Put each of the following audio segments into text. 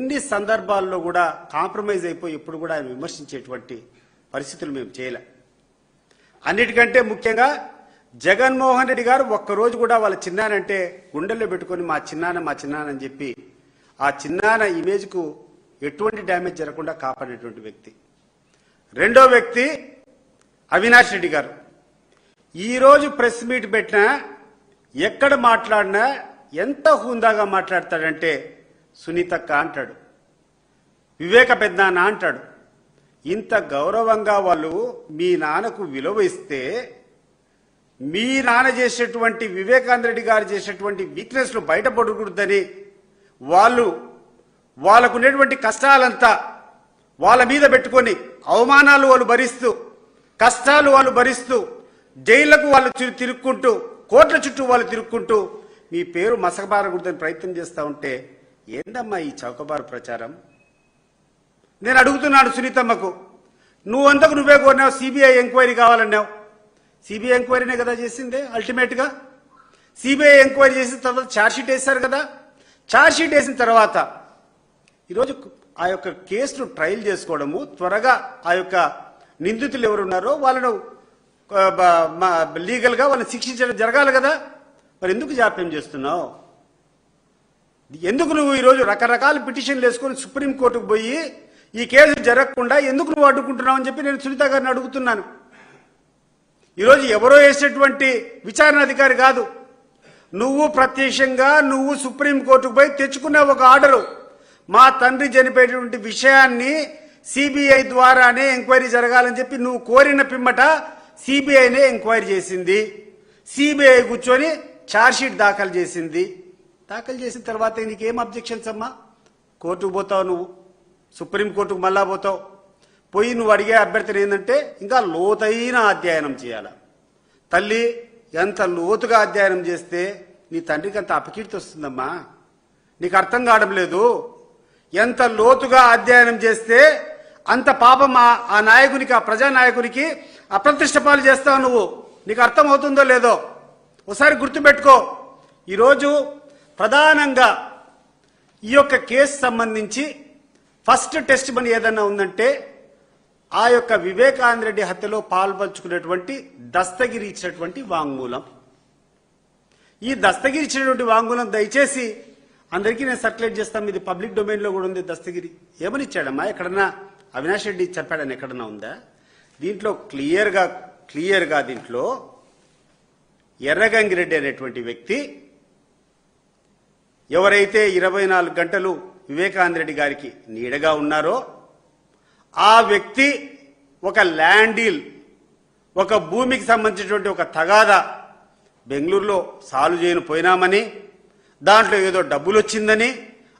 అన్ని సందర్భాల్లో కూడా కాంప్రమైజ్ అయిపోయి ఎప్పుడు కూడా ఆయన విమర్శించేటువంటి పరిస్థితులు మేము చేయలే. అన్నిటికంటే ముఖ్యంగా జగన్మోహన్ రెడ్డి గారు ఒక్కరోజు కూడా వాళ్ళ చిన్నానంటే గుండెల్లో పెట్టుకొని మా చిన్నాన అని చెప్పి ఆ చిన్నాన ఇమేజ్కు ఎటువంటి డ్యామేజ్ జరగకుండా కాపాడేటువంటి వ్యక్తి. రెండో వ్యక్తి అవినాష్ రెడ్డి గారు. ఈరోజు ప్రెస్ మీట్ పెట్టినా ఎక్కడ మాట్లాడినా ఎంత హుందాగా మాట్లాడతాడంటే సునీతక్క అంటాడు, వివేక పెద్దనాన్న అంటాడు. ఇంత గౌరవంగా వాళ్ళు మీ నాన్నకు విలువ ఇస్తే మీ నాన్న చేసేటువంటి వివేకానంద రెడ్డి గారు చేసేటువంటి వీక్నెస్లు బయటపడకూడదని వాళ్ళకు ఉండేటువంటి కష్టాలంతా వాళ్ళ మీద పెట్టుకొని అవమానాలు వాళ్ళు భరిస్తూ కష్టాలు వాళ్ళు భరిస్తూ జైళ్లకు వాళ్ళు తిరుక్కుంటూ కోట్ల చుట్టూ వాళ్ళు తిరుక్కుంటూ మీ పేరు మసకబారకూడదని ప్రయత్నం చేస్తూ ఉంటే ఏందమ్మా ఈ చౌకబారు ప్రచారం? నేను అడుగుతున్నాను సునీతమ్మకు, నువ్వంతకు నువ్వే కోరినావు సిబిఐ ఎంక్వైరీ కావాలన్నావు. సిబిఐ ఎంక్వైరీనే కదా చేసిందే అల్టిమేట్గా. సిబిఐ ఎంక్వైరీ చేసిన తర్వాత ఛార్జ్షీట్ వేశారు కదా. ఛార్జ్షీట్ వేసిన తర్వాత ఈరోజు ఆ యొక్క కేసును ట్రయల్ చేసుకోవడము, త్వరగా ఆ యొక్క నిందితులు ఎవరున్నారో వాళ్ళను లీగల్గా వాళ్ళని శిక్షించడం జరగాలి కదా. మరి ఎందుకు జాప్యం చేస్తున్నావు? ఎందుకు నువ్వు ఈరోజు రకరకాల పిటిషన్లు వేసుకొని సుప్రీంకోర్టుకు పోయి ఈ కేసు జరగకుండా ఎందుకు నువ్వు అడ్డుకుంటున్నావు అని చెప్పి నేను సునీత గారిని అడుగుతున్నాను. ఈరోజు ఎవరో వేసేటువంటి విచారణ అధికారి కాదు, నువ్వు ప్రత్యక్షంగా నువ్వు సుప్రీంకోర్టుకు పోయి తెచ్చుకున్న ఒక ఆర్డరు. మా తండ్రి చనిపోయేటువంటి విషయాన్ని సిబిఐ ద్వారానే ఎంక్వైరీ జరగాలని చెప్పి నువ్వు కోరిన పిమ్మట సిబిఐనే ఎంక్వైరీ చేసింది. సిబిఐ కూర్చొని ఛార్జ్షీట్ దాఖలు చేసింది. దాఖలు చేసిన తర్వాత నీకేం అబ్జెక్షన్స్ అమ్మా? కోర్టుకు పోతావు, నువ్వు సుప్రీంకోర్టుకు మళ్ళా పోతావు. పోయి నువ్వు అడిగే అభ్యర్థన ఏంటంటే ఇంకా లోతైన అధ్యయనం చేయాలి. తల్లి ఎంత లోతుగా అధ్యయనం చేస్తే నీ తండ్రికి అంత అపకీర్తి వస్తుందమ్మా. నీకు అర్థం కావడం లేదు. ఎంత లోతుగా అధ్యయనం చేస్తే అంత పాపం ఆ నాయకునికి, ఆ ప్రజానాయకునికి అప్రతిష్ట పాలు చేస్తావు నువ్వు. నీకు అర్థం అవుతుందో లేదో ఒకసారి గుర్తుపెట్టుకో. ఈరోజు ప్రధానంగా ఈ యొక్క కేసు సంబంధించి ఫస్ట్ టెస్ట్ మనీ ఏదన్నా ఉందంటే ఆ యొక్క వివేకానంద రెడ్డి హత్యలో పాల్పంచుకునేటువంటి దస్తగిరి ఇచ్చినటువంటి వాంగ్మూలం. ఈ దస్తగిరి ఇచ్చినటువంటి వాంగ్మూలం దయచేసి అందరికీ నేను సర్క్యులేట్ చేస్తాం. ఇది పబ్లిక్ డొమైన్లో కూడా ఉంది. దస్తగిరి ఏమని ఇచ్చాడమ్మా? ఎక్కడన్నా అవినాష్ రెడ్డి చెప్పాడని ఎక్కడన్నా ఉందా? దీంట్లో క్లియర్గా దీంట్లో ఎర్రగంగిరెడ్డి అనేటువంటి వ్యక్తి ఎవరైతే 24 గంటలు వివేకానంద రెడ్డి గారికి నీడగా ఉన్నారో ఆ వ్యక్తి ఒక ల్యాండ్ డీల్, ఒక భూమికి సంబంధించినటువంటి ఒక తగాదా బెంగళూరులో సాల్వ్ చేయను పోయినామని, దాంట్లో ఏదో డబ్బులు వచ్చిందని,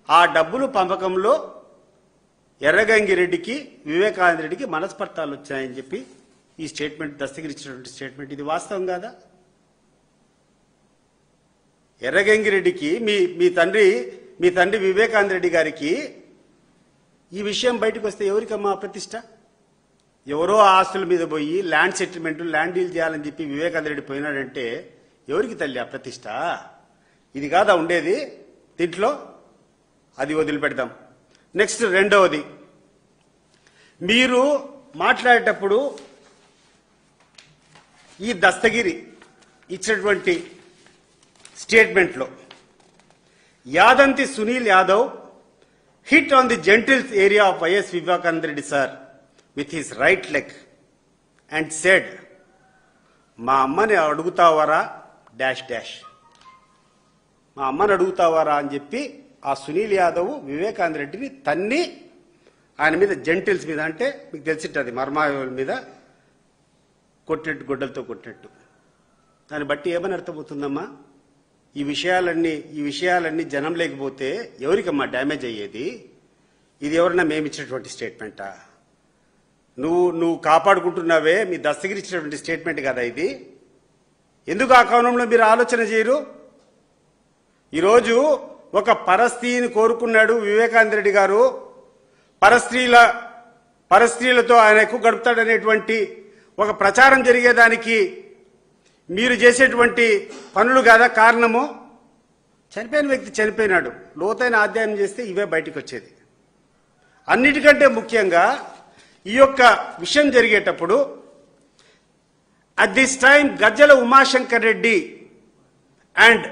ఆ డబ్బులు పంపకంలో ఎర్రగంగిరెడ్డికి వివేకానంద రెడ్డికి మనస్పర్ధాలు వచ్చాయని చెప్పి ఈ స్టేట్మెంట్ దస్తగిరిచ్చినటువంటి స్టేట్మెంట్. ఇది వాస్తవం కాదా? ఎర్రగంగిరెడ్డికి మీ తండ్రి వివేకానంద రెడ్డి గారికి ఈ విషయం బయటకు వస్తే ఎవరికమ్మా ప్రతిష్ట? ఎవరో ఆస్తుల మీద పోయి ల్యాండ్ సెటిల్మెంట్, ల్యాండ్ డీల్ చేయాలని చెప్పి వివేకానంద రెడ్డి పోయినాడంటే ఎవరికి తల్లి ఆ ప్రతిష్ట? ఇది కాదా ఉండేది దీంట్లో? అది వదిలిపెడదాం. నెక్స్ట్ రెండవది, మీరు మాట్లాడేటప్పుడు ఈ దస్తగిరి ఇచ్చినటువంటి స్టేట్మెంట్లో యాదంతి Sunil Yadav hit on the genitals area of YS Vivekananda Reddy sir with his right leg and said, మా అమ్మని అడుగుతావారా డాష్ డాష్, మా అమ్మని అడుగుతావారా అని చెప్పి ఆ సునీల్ యాదవ్ వివేకానంద రెడ్డిని తన్ని ఆయన మీద జెంటిల్స్ మీద, అంటే మీకు తెలిసింటది మర్మాయుల మీద కొట్టినట్టు, గొడ్డలతో కొట్టినట్టు. దాన్ని బట్టి ఏమని అర్థమవుతుందమ్మా? ఈ విషయాలన్నీ జనం లేకపోతే ఎవరికమ్మా డ్యామేజ్ అయ్యేది? ఇది ఎవరన్నా మేమిచ్చినటువంటి స్టేట్మెంటా? నువ్వు కాపాడుకుంటున్నావే, మీ దస్తగిరి ఇచ్చినటువంటి స్టేట్మెంట్ కదా ఇది. ఎందుకు ఆ కోణంలో మీరు ఆలోచన చేయరు? ఈరోజు ఒక పరస్త్రీని కోరుకున్నాడు వివేకానంద రెడ్డి గారు, పరస్త్రీలతో ఆయన ఎక్కువ గడుపుతాడనేటువంటి ఒక ప్రచారం జరిగేదానికి మీరు చేసేటువంటి పనులు కాదా కారణము? చనిపోయిన వ్యక్తి చనిపోయినాడు, లోతైన అధ్యయనం చేస్తే ఇవే బయటకు వచ్చేది. అన్నిటికంటే ముఖ్యంగా ఈ యొక్క విషయం జరిగేటప్పుడు at this time Gajjala Umashankar Reddy and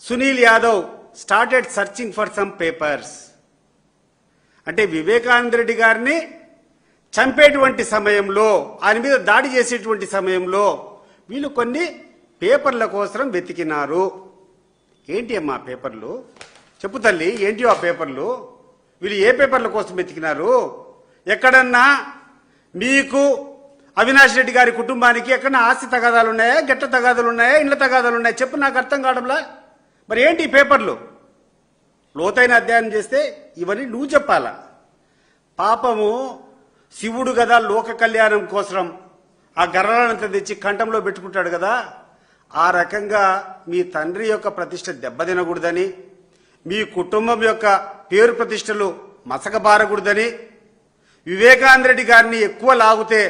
Sunil Yadav started searching for some papers. అంటే వివేకానంద రెడ్డి గారిని చంపేటువంటి సమయంలో, ఆయన మీద దాడి చేసేటువంటి సమయంలో వీళ్ళు కొన్ని పేపర్ల కోసం వెతికినారు. ఏంటి అమ్మా పేపర్లు? చెప్పు తల్లి, ఏంటి ఆ పేపర్లు? వీళ్ళు ఏ పేపర్ల కోసం వెతికినారు? ఎక్కడన్నా మీకు అవినాష్ రెడ్డి గారి కుటుంబానికి ఎక్కడన్నా ఆస్తి తగాదాలు ఉన్నాయా, గట్ట తగాదాలు ఉన్నాయా, ఇండ్ల తగాదాలు ఉన్నాయా? చెప్పు, నాకు అర్థం కావడంలా. మరి ఏంటి ఈ పేపర్లు? లోతైన అధ్యయనం చేస్తే ఇవన్నీ నువ్వు చెప్పాలా? పాపము శివుడు కదా లోక కళ్యాణం కోసం ఆ గర్రాలంతా తెచ్చి కంఠంలో పెట్టుకుంటాడు కదా, ఆ రకంగా మీ తండ్రి యొక్క ప్రతిష్ట దెబ్బతినకూడదని, మీ కుటుంబం యొక్క పేరు ప్రతిష్టలు మసకబారకూడదని, వివేకానంద రెడ్డి గారిని ఎక్కువ లాగితే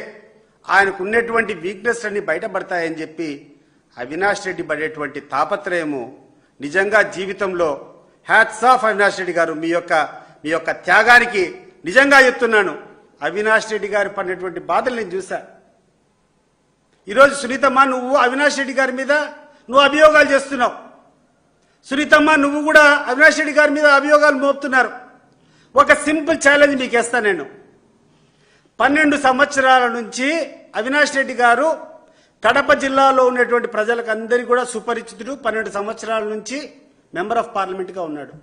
ఆయనకున్నటువంటి వీక్నెస్ అన్ని బయటపడతాయని చెప్పి అవినాష్ రెడ్డి పడేటువంటి తాపత్రయము నిజంగా జీవితంలో హ్యాట్స్ ఆఫ్ అవినాష్ రెడ్డి గారు. మీ యొక్క త్యాగానికి నిజంగా చెప్తున్నాను. అవినాష్ రెడ్డి గారు పడినటువంటి బాధలు నేను చూశా. ఈరోజు సునీతమ్మ, నువ్వు అవినాష్ రెడ్డి గారి మీద నువ్వు అభియోగాలు చేస్తున్నావు. సునీతమ్మ, నువ్వు కూడా అవినాష్ రెడ్డి గారి మీద అభియోగాలు మోపుతున్నారు. ఒక సింపుల్ ఛాలెంజ్ మీకు ఇస్తాను నేను. 12 సంవత్సరాల నుంచి అవినాష్ రెడ్డి గారు కడప జిల్లాలో ఉన్నటువంటి ప్రజలకు అందరికీ కూడా సుపరిచితుడు. 12 సంవత్సరాల నుంచి మెంబర్ ఆఫ్ పార్లమెంట్గా ఉన్నాడు.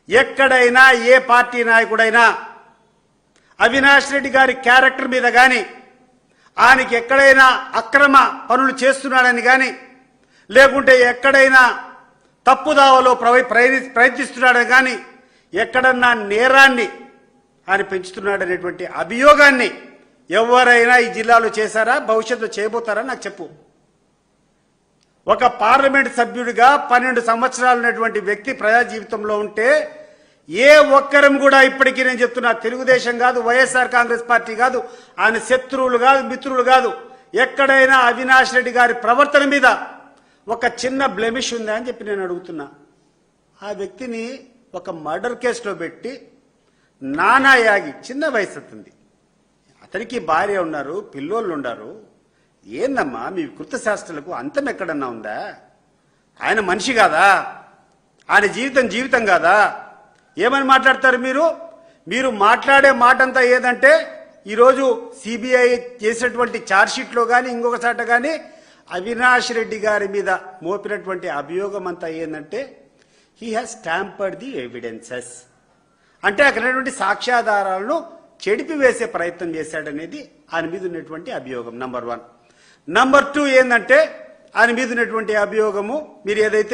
ఎక్కడైనా ఏ పార్టీ నాయకుడైనా అవినాష్ రెడ్డి గారి క్యారెక్టర్ మీద కానీ, ఆయనకి ఎక్కడైనా అక్రమ పనులు చేస్తున్నాడని కానీ, లేకుంటే ఎక్కడైనా తప్పుదావలో ప్రయత్నిస్తున్నాడని కానీ, ఎక్కడన్నా నేరాన్ని ఆయన పెంచుతున్నాడనేటువంటి అభియోగాన్ని ఎవరైనా ఈ జిల్లాలో చేశారా, భవిష్యత్తులో చేయబోతారా? నాకు చెప్పు. ఒక పార్లమెంట్ సభ్యుడిగా 12 సంవత్సరాలు ఉన్నటువంటి వ్యక్తి ప్రజా జీవితంలో ఉంటే ఏ ఒక్కరం కూడా ఇప్పటికీ నేను చెప్తున్నా, తెలుగుదేశం కాదు, వైఎస్ఆర్ కాంగ్రెస్ పార్టీ కాదు, ఆయన శత్రువులు కాదు, మిత్రులు కాదు, ఎక్కడైనా అవినాష్ రెడ్డి గారి ప్రవర్తన మీద ఒక చిన్న బ్లెమిష్ ఉందా అని చెప్పి నేను అడుగుతున్నా. ఆ వ్యక్తిని ఒక మర్డర్ కేసులో పెట్టి నానా యాగి, చిన్న వయసు అవుతుంది, అతనికి భార్య ఉన్నారు, పిల్లోళ్ళు ఉన్నారు. ఏందమ్మా మీ కృత శాస్త్రాలకు అంతం ఎక్కడన్నా ఉందా? ఆయన మనిషి కాదా? ఆయన జీవితం కాదా? ఏమని మాట్లాడతారు మీరు? మీరు మాట్లాడే మాట అంతా ఏదంటే, ఈరోజు సిబిఐ చేసినటువంటి ఛార్జ్షీట్లో కానీ ఇంకొక చాట కానీ అవినాష్ రెడ్డి గారి మీద మోపినటువంటి అభియోగం అంతా ఏంటంటే, he has tampered the evidences. అంటే అక్కడ ఉన్నటువంటి సాక్ష్యాధారాలను చెడిపివేసే ప్రయత్నం చేశాడనేది ఆయన మీద ఉన్నటువంటి అభియోగం నంబర్ 1. నంబర్ 2 ఏంటంటే, ఆయన మీద ఉన్నటువంటి అభియోగము మీరు ఏదైతే